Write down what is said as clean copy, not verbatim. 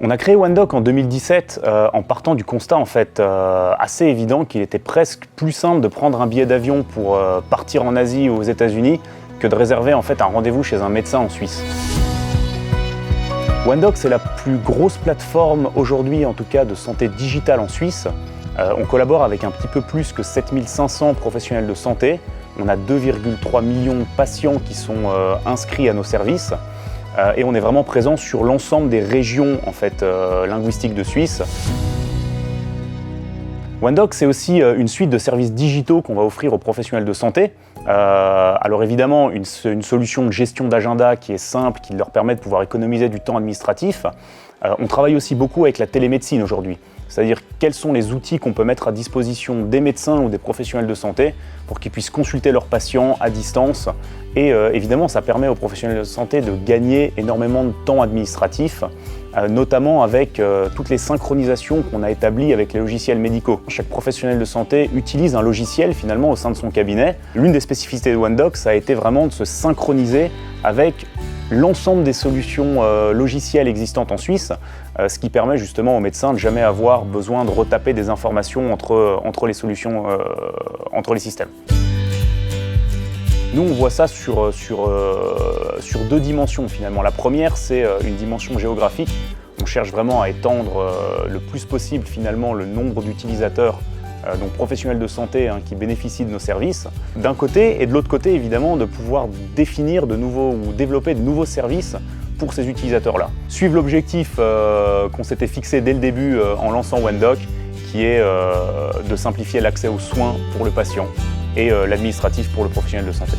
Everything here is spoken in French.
On a créé OneDoc en 2017 en partant du constat assez évident qu'il était presque plus simple de prendre un billet d'avion pour partir en Asie ou aux États-Unis que de réserver un rendez-vous chez un médecin en Suisse. OneDoc, c'est la plus grosse plateforme aujourd'hui, en tout cas, de santé digitale en Suisse. On collabore avec un petit peu plus que 7500 professionnels de santé. On a 2,3 millions de patients qui sont inscrits à nos services. Et on est vraiment présent sur l'ensemble des régions linguistiques de Suisse. OneDoc, c'est aussi une suite de services digitaux qu'on va offrir aux professionnels de santé. Alors évidemment, une solution de gestion d'agenda qui est simple, qui leur permet de pouvoir économiser du temps administratif. On travaille aussi beaucoup avec la télémédecine aujourd'hui. C'est-à-dire quels sont les outils qu'on peut mettre à disposition des médecins ou des professionnels de santé pour qu'ils puissent consulter leurs patients à distance. Et évidemment, ça permet aux professionnels de santé de gagner énormément de temps administratif, notamment avec toutes les synchronisations qu'on a établies avec les logiciels médicaux. Chaque professionnel de santé utilise un logiciel finalement au sein de son cabinet. L'une des spécificités de OneDoc, ça a été vraiment de se synchroniser avec l'ensemble des solutions logicielles existantes en Suisse, ce qui permet justement aux médecins de jamais avoir besoin de retaper des informations entre les solutions, entre les systèmes. Nous, on voit ça sur deux dimensions finalement. La première, c'est une dimension géographique. On cherche vraiment à étendre le plus possible finalement le nombre d'utilisateurs, donc professionnels de santé qui bénéficient de nos services, d'un côté, et de l'autre côté, évidemment, de pouvoir définir de nouveaux ou développer de nouveaux services pour ces utilisateurs-là. Suivre l'objectif qu'on s'était fixé dès le début en lançant OneDoc, qui est de simplifier l'accès aux soins pour le patient et l'administratif pour le professionnel de santé.